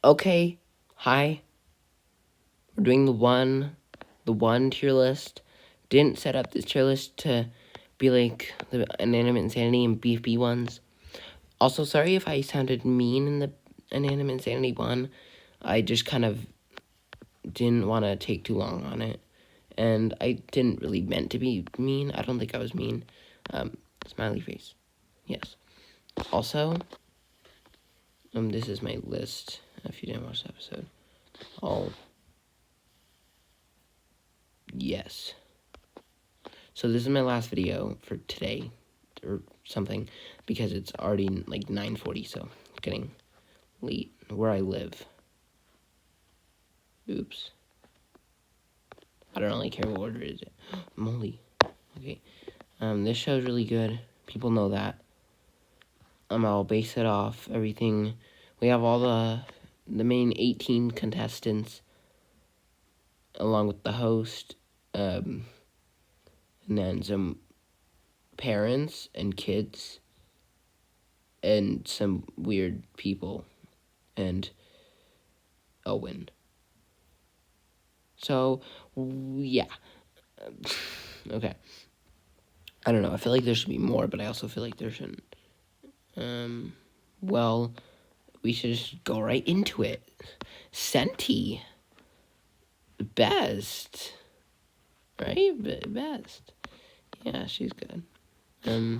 Okay, hi. We're doing the one tier list. Didn't set up this tier list to be like the Inanimate Insanity and BFB ones. Also, sorry if I sounded mean in the Inanimate Insanity one. I just kind of didn't want to take too long on it. And I didn't really meant to be mean. I don't think I was mean. Smiley face. Yes. Also, this is my list. If you didn't watch the episode. Oh. Yes. So this is my last video for today, or something, because it's already like 9:40, so it's getting late where I live. Oops. I don't really care what order is it. Molly. Okay. This show's really good. People know that. I'll base it off everything. We have all the main 18 contestants, along with the host, and then some parents and kids, and some weird people, and Owen. So, yeah. Okay. I don't know. I feel like there should be more, but I also feel like there shouldn't. Well, we should just go right into it. Senti. Best. Right? Best. Yeah, she's good. I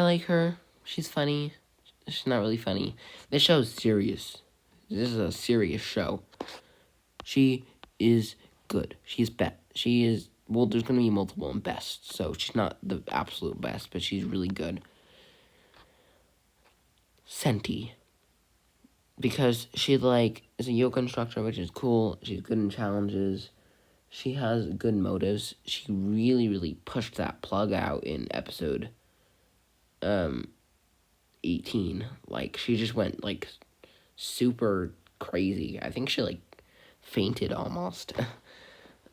like her. She's funny. She's not really funny. This show's serious. This is a serious show. She is good. She's best. She is, well, there's going to be multiple and best, so she's not the absolute best, but she's really good. Senti. Because she, like, is a yoga instructor, which is cool. She's good in challenges. She has good motives. She really, really pushed that plug out in episode 18. Like, she just went, like, super crazy. I think she, like, fainted almost.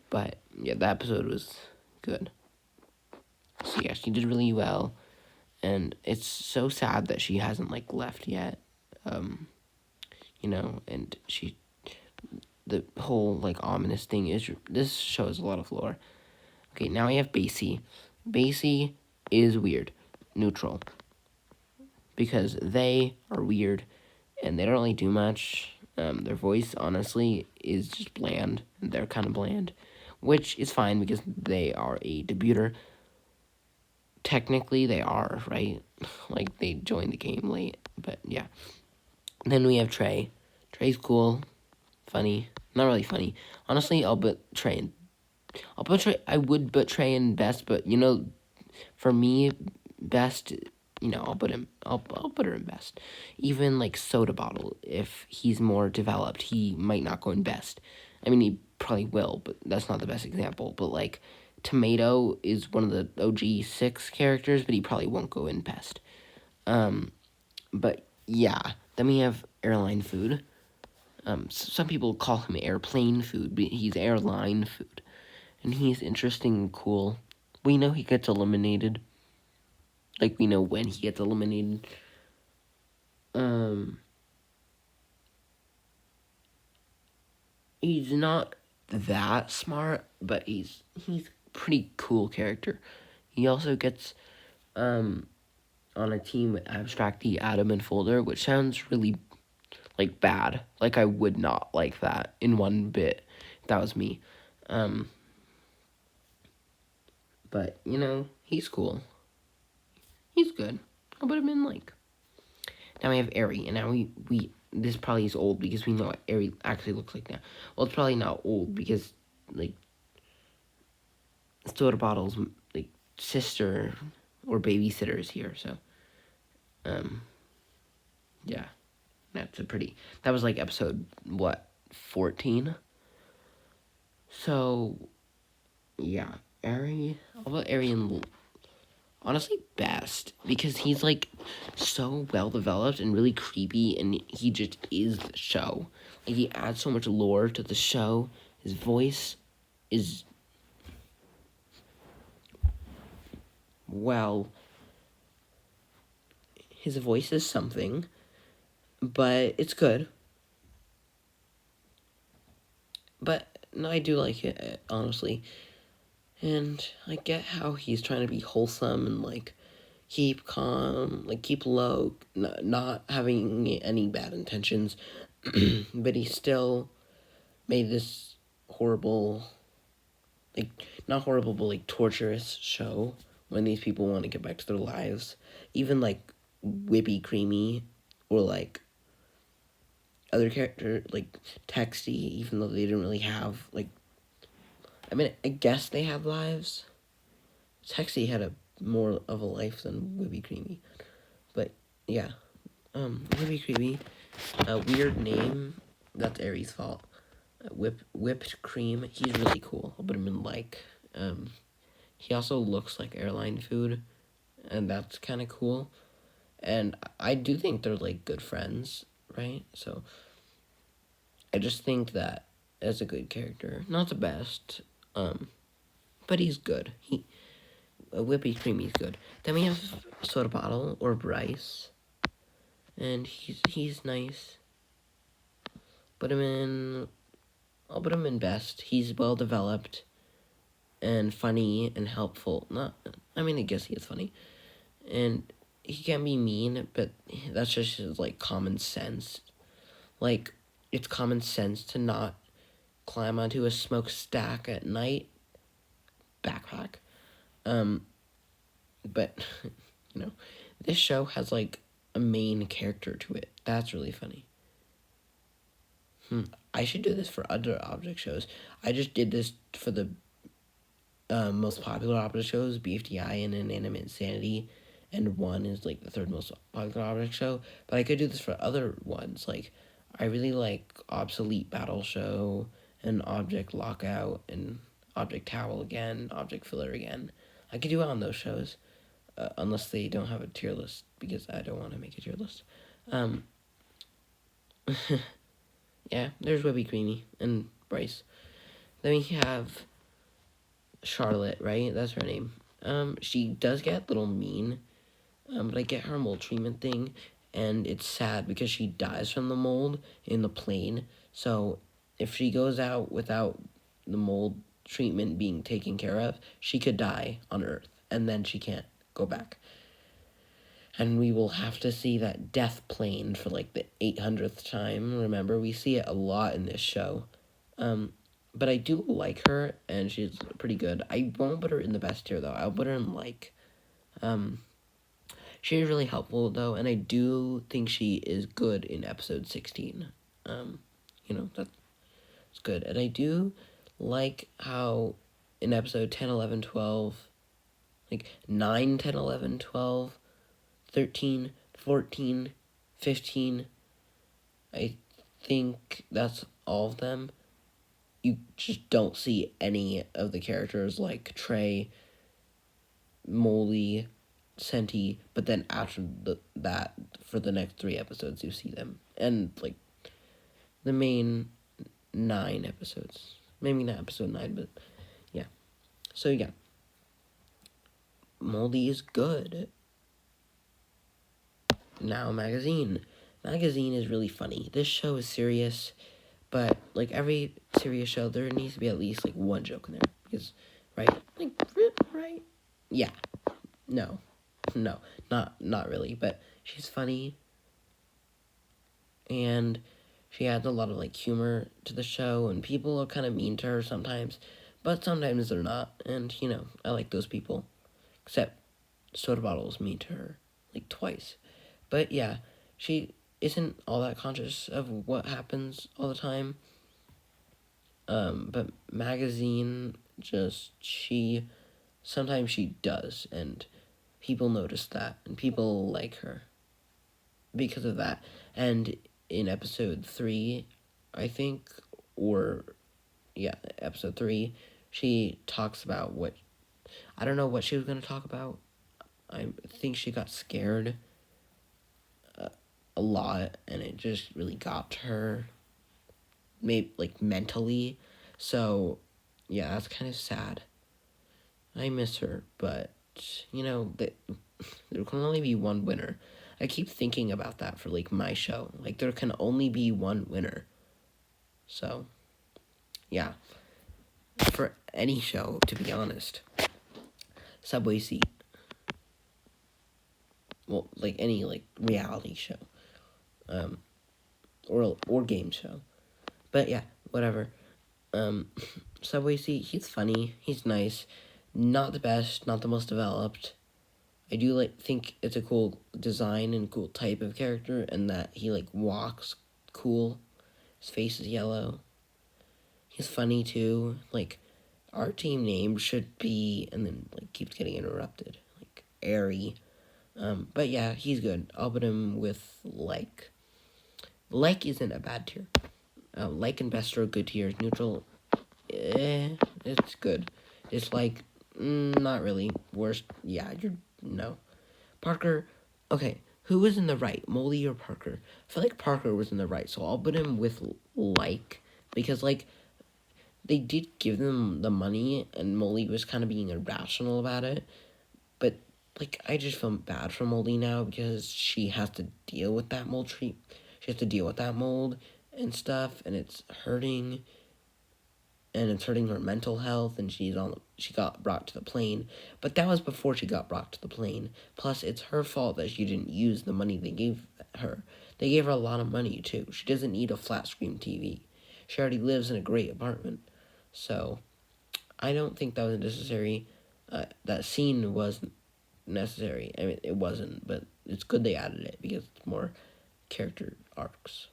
But, yeah, that episode was good. So, yeah, she did really well. And it's so sad that she hasn't, like, left yet. And the whole, like, ominous thing is, this shows a lot of lore. Okay, now we have Basie. Basie is weird. Neutral. Because they are weird, and they don't really do much. Their voice, honestly, is just bland. They're kind of bland. Which is fine, because they are a debuter. Technically, they are, right? Like, they joined the game late. But, yeah. Then we have Trey. Trey's cool. Funny. Not really funny. Honestly, I would put Trey in best, but, for me, best, I'll put her in best. Even, like, Soda Bottle, if he's more developed, he might not go in best. I mean, he probably will, but that's not the best example. But, like, Tomato is one of the OG 6 characters, but he probably won't go in best. But, yeah. Then we have Airline Food. Some people call him Airplane Food, but he's Airline Food. And he's interesting and cool. We know he gets eliminated. Like, we know when he gets eliminated. He's not that smart, but he's pretty cool character. He also gets on a team with Abstracty, Adam, and Folder, which sounds really, like, bad. Like, I would not like that in one bit if that was me. But, he's cool. He's good. I'll put him in, like... Now we have Eri, and now we this probably is old because we know what Eri actually looks like now. Well, it's probably not old because, like, Soda Bottle's, like, sister or babysitter is here, so, yeah. That was, like, episode, 14? So, yeah, Eri, I'll put Eri in, honestly, best, because he's, like, so well-developed and really creepy, and he just is the show. Like, he adds so much lore to the show. His voice is, well, his voice is something. but it's good. But no, I do like it, honestly. And I get how he's trying to be wholesome and like keep calm, like keep low, not having any bad intentions. But he still made this horrible, like not horrible, but like torturous show when these people want to get back to their lives. Even like Whippy Creamy or like other character like Texty, even though they didn't really have like. I mean, I guess they have lives. Texty had a more of a life than Whippy Creamy, but yeah. Whippy Creamy, a weird name. That's Aries' fault. Whipped cream. He's really cool. I'll put him in like. He also looks like airline food, and that's kind of cool. And I do think they're like good friends, right? So I just think that as a good character, not the best, but he's good. Whippy Creamy's good. Then we have Soda Bottle or Bryce, and he's nice. Put him in. I'll put him in best. He's well developed and funny and helpful. Not, I mean, I guess he is funny, and he can be mean, but that's just his like common sense. Like, it's common sense to not climb onto a smokestack at night. Backpack. But you know, this show has like a main character to it. That's really funny. I should do this for other object shows. I just did this for the most popular object shows, BFDI and Inanimate Insanity, and one is like the third most popular object show. But I could do this for other ones. Like, I really like Obsolete Battle Show and Object Lockout and Object Towel again, Object Filler again. I could do it on those shows, unless they don't have a tier list, because I don't want to make a tier list. Yeah, there's Webby Creamy and Bryce. Then we have Charlotte, right? That's her name. She does get a little mean, but I get her mold treatment thing, and it's sad because she dies from the mold in the plane. So if she goes out without the mold treatment being taken care of, she could die on Earth, and then she can't go back. And we will have to see that death plane for like the 800th time. Remember, we see it a lot in this show. But I do like her, and she's pretty good. I won't put her in the best tier, though. I'll put her in, like, she's really helpful, though, and I do think she is good in episode 16. That's good. And I do like how in episode 10, 11, 12, like 9, 10, 11, 12, 13, 14, 15, I think that's all of them. You just don't see any of the characters like Trey, Molly, Senti, but then after that, for the next 3 episodes, you see them. And, like, the main 9 episodes. Maybe not episode 9, but yeah. So, yeah. Moldy is good. Now, Magazine. Magazine is really funny. This show is serious, but, like, every serious show, there needs to be at least, like, one joke in there. Because, right? Like, right? Yeah. No, not really, but she's funny, and she adds a lot of, like, humor to the show, and people are kind of mean to her sometimes, but sometimes they're not, and, I like those people, except Soda Bottle's mean to her, like, twice, but yeah, she isn't all that conscious of what happens all the time, but Magazine, sometimes she does, and people notice that, and people like her because of that. And in episode 3, I think, episode 3, she talks about I don't know what she was going to talk about. I think she got scared a lot, and it just really got to her, maybe, like, mentally. So, yeah, that's kind of sad. I miss her, but, there can only be one winner. I keep thinking about that for like my show. Like there can only be one winner. So, yeah. For any show, to be honest. Subway Seat. Well, like any like reality show. Or game show. But yeah, whatever. Um, Subway Seat, he's funny, he's nice, not the best, not the most developed. I do think it's a cool design and cool type of character, and that he like walks cool. His face is yellow. He's funny too. Like our team name should be, and then like keeps getting interrupted. Like Airy. But yeah, he's good. I'll put him with like. Like isn't a bad tier. Like and best are good tiers. Neutral, it's good. It's like, not really. Worst, yeah, no. Parker, okay, who was in the right, Molly or Parker? I feel like Parker was in the right, so I'll put him with like, because like, they did give them the money, and Molly was kind of being irrational about it, but like, I just feel bad for Molly now, because she has to deal with that mold treat. She has to deal with that mold and stuff, and it's hurting, and it's hurting her mental health, and she got brought to the plane, but that was before she got brought to the plane. Plus, it's her fault that she didn't use the money they gave her. They gave her a lot of money too. She doesn't need a flat screen TV. She already lives in a great apartment, so I don't think that was necessary. That scene was necessary. I mean, it wasn't, but it's good they added it because it's more character arcs.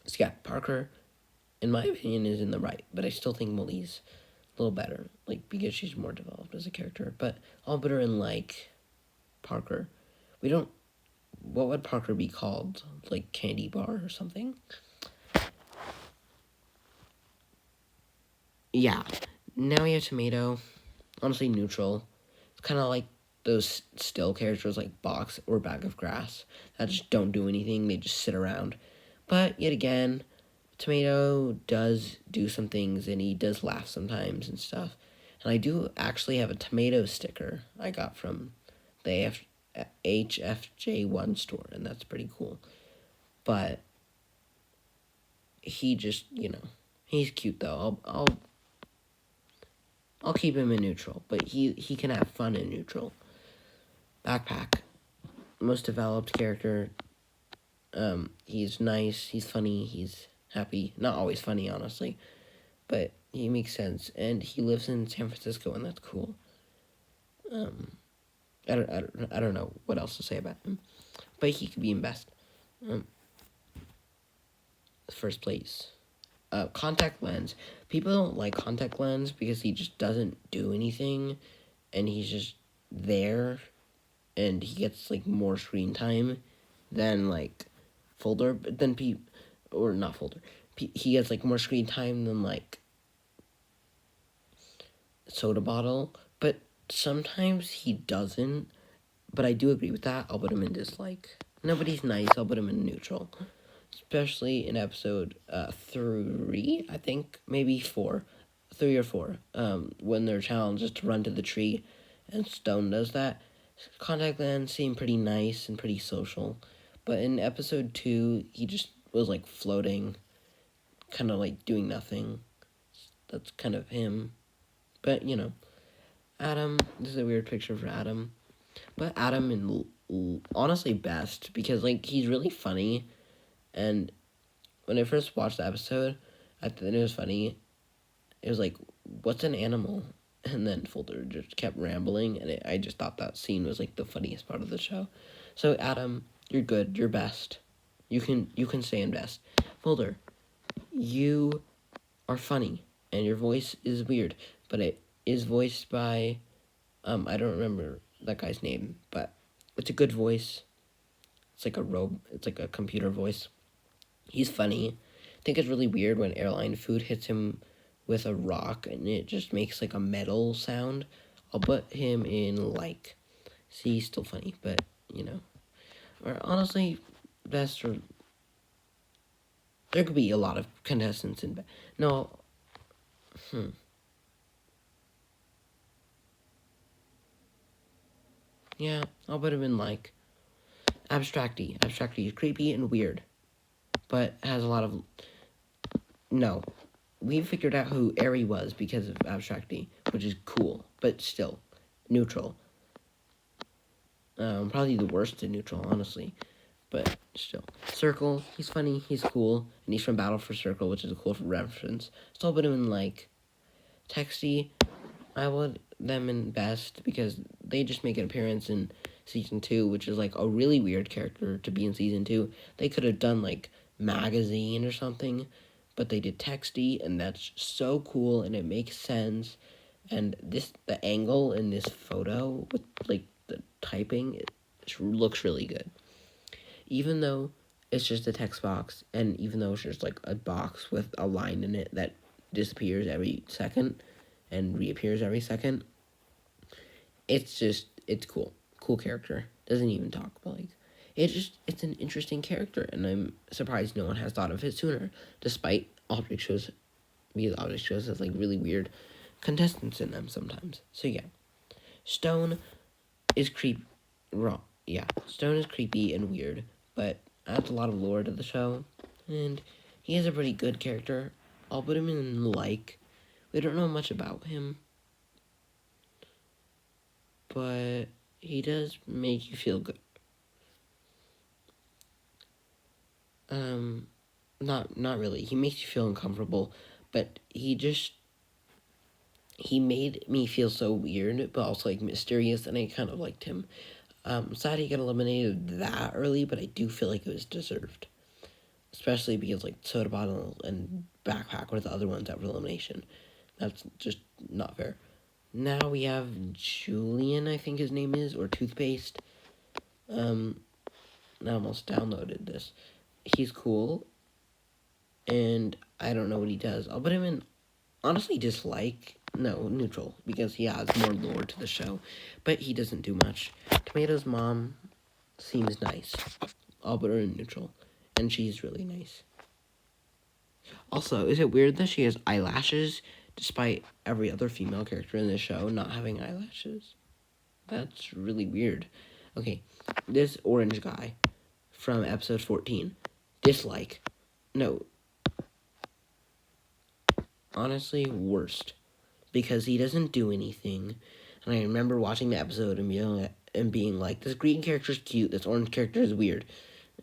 So yeah, Parker, in my opinion, is in the right, but I still think Molly's a little better, like, because she's more developed as a character. But I'll put her in, like, Parker. What would Parker be called? Like, Candy Bar or something? Yeah. Now we have Tomato. Honestly, neutral. It's kind of like those still characters like Box or Bag of Grass that just don't do anything. They just sit around. But, yet again, Tomato does do some things, and he does laugh sometimes and stuff. And I do actually have a tomato sticker I got from the HFJONE store, and that's pretty cool. But he just, he's cute though. I'll keep him in neutral, but he can have fun in neutral. Backpack, most developed character. He's nice, he's funny, he's happy. Not always funny, honestly, but he makes sense, and he lives in San Francisco, and that's cool. I don't know what else to say about him, but he could be in best. First place. Contact lens. People don't like contact lens because he just doesn't do anything, and he's just there, and he gets like more screen time than like Folder, but then or not Folder. He gets like more screen time than like Soda Bottle, but sometimes he doesn't. But I do agree with that. I'll put him in dislike. Nobody's nice. I'll put him in neutral. Especially in episode 3, I think, maybe 4. 3 or 4. When their challenge is to run to the tree, and Stone does that. Contact Lens seemed pretty nice and pretty social. But in episode 2, he just was like floating, kind of like doing nothing. That's kind of him. But, Adam, this is a weird picture for Adam. But Adam in honestly best, because like he's really funny, and when I first watched the episode, I thought it was funny. It was like, what's an animal? And then Folder just kept rambling, and I just thought that scene was like the funniest part of the show. So Adam, you're good, you're best. You can stay in best. Folder, you are funny, and your voice is weird, but it is voiced by I don't remember that guy's name, but it's a good voice. It's like it's like a computer voice. He's funny. I think it's really weird when airline food hits him with a rock and it just makes like a metal sound. I'll put him in like, see, he's still funny, but or honestly, best or there could be a lot of contestants in. No, yeah, I'll put him in like. Abstracty. Abstracty is creepy and weird, but has a lot of... No. We figured out who Eri was because of Abstracty, which is cool, but still, neutral. Probably the worst in neutral, honestly, but still. Circle, he's funny, he's cool, and he's from Battle for Circle, which is a cool reference. Still put him in, like, Texty. I would them in best because they just make an appearance in season 2, which is like a really weird character to be in season 2. They could have done like magazine or something, but they did Texty, and that's so cool and it makes sense. And the angle in this photo with like the typing, it looks really good. Even though it's just a text box, and even though it's just like a box with a line in it that disappears every second and reappears every second, it's cool. Cool character. Doesn't even talk, but like, it's an interesting character, and I'm surprised no one has thought of it sooner, despite object shows, because object shows have like really weird contestants in them sometimes. So yeah, Stone is Stone is creepy and weird, but adds a lot of lore to the show, and he is a pretty good character. I'll put him in like. We don't know much about him, but he does make you feel good. Not really. He makes you feel uncomfortable, but he made me feel so weird, but also like mysterious, and I kind of liked him. Sad he got eliminated that early, but I do feel like it was deserved. Especially because like Soda Bottle and Backpack were the other ones out for elimination. That's just not fair. Now we have Julian, I think his name is, or Toothpaste. I almost downloaded this. He's cool, and I don't know what he does. I'll put him in, honestly, neutral, because he adds more lore to the show, but he doesn't do much. Tomato's mom seems nice. I'll put her in neutral, and she's really nice. Also, is it weird that she has eyelashes, despite every other female character in this show not having eyelashes? That's really weird. Okay, this orange guy from episode 14, dislike. No. Honestly, worst. Because he doesn't do anything. And I remember watching the episode and being like, this green character is cute, this orange character is weird.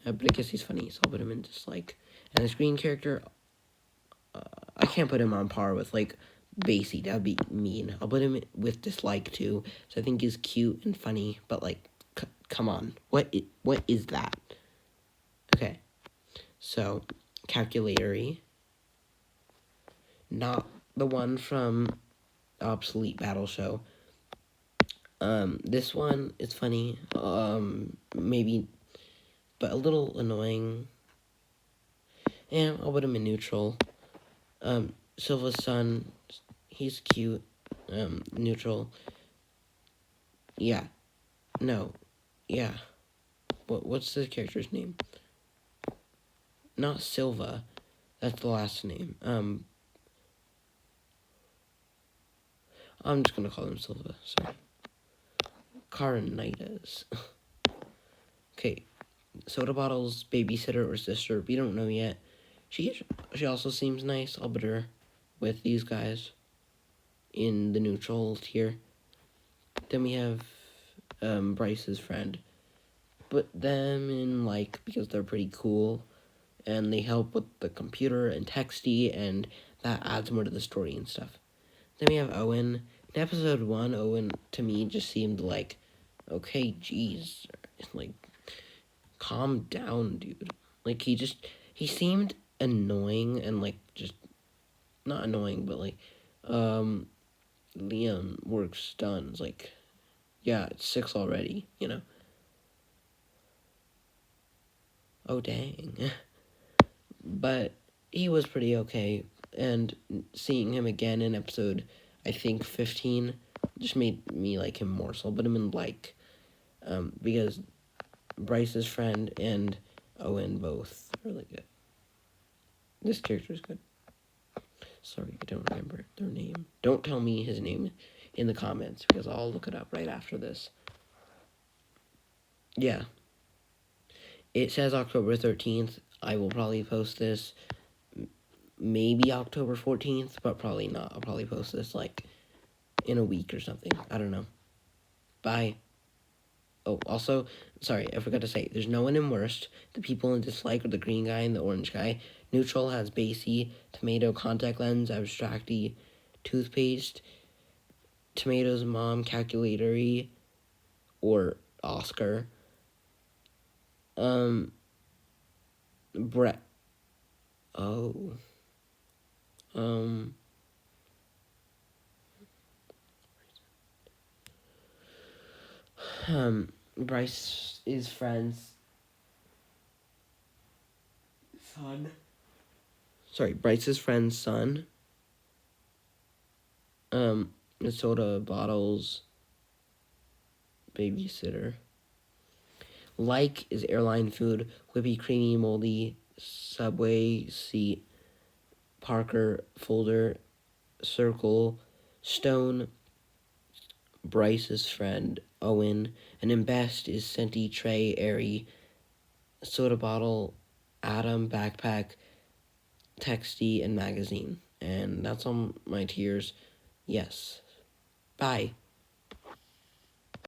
But I guess he's funny, so I'll put him in dislike. And this green character, I can't put him on par with, like, Basie. That would be mean. I'll put him with dislike, too. So I think he's cute and funny, but, like, come on. What is that? Okay. So, Calculatory. Not the one from Obsolete Battle Show. This one is funny. Maybe, but a little annoying. And I'll put him in neutral. Silva's son, he's cute. Neutral. Yeah. No. Yeah. What's the character's name? Not Silva. That's the last name. I'm just gonna call him Silva. Sorry. Carnitas. Okay. Soda Bottle's babysitter or sister. We don't know yet. She also seems nice. I'll put her with these guys in the neutral tier. Then we have Bryce's friend. Put them in like, because they're pretty cool and they help with the computer and Texty, and that adds more to the story and stuff. Then we have Owen. In episode 1, Owen to me just seemed like, okay, geez, like, calm down, dude. Like, he seemed annoying and like, just not annoying, but like, Liam, work's done. It's like, yeah, it's 6 already, you know. Oh, dang. But he was pretty okay, and seeing him again in episode, I think, 15, just made me like him more, so I'll put him in like, because Bryce's friend and Owen both are really good. This character is good. Sorry, I don't remember their name. Don't tell me his name in the comments, because I'll look it up right after this. Yeah. It says October 13th. I will probably post this maybe October 14th, but probably not. I'll probably post this like in a week or something. I don't know. Bye. Oh, also, sorry, I forgot to say, there's no one in worst. The people in dislike are the green guy and the orange guy. Neutral has Basie, tomato contact lens, abstracty, toothpaste, tomatoes mom, calculatory, or Oscar. Brett. Oh. Um. Bryce is friends. Son. Sorry, Bryce's friend's son. The soda bottles. Babysitter. Like is airline food. Whippy, creamy, moldy. Subway seat. Parker folder. Circle. Stone. Bryce's friend. Owen. And then best is scenty, tray, airy. Soda bottle. Adam, backpack. Texty, and magazine. And that's all my tiers. Yes. Bye.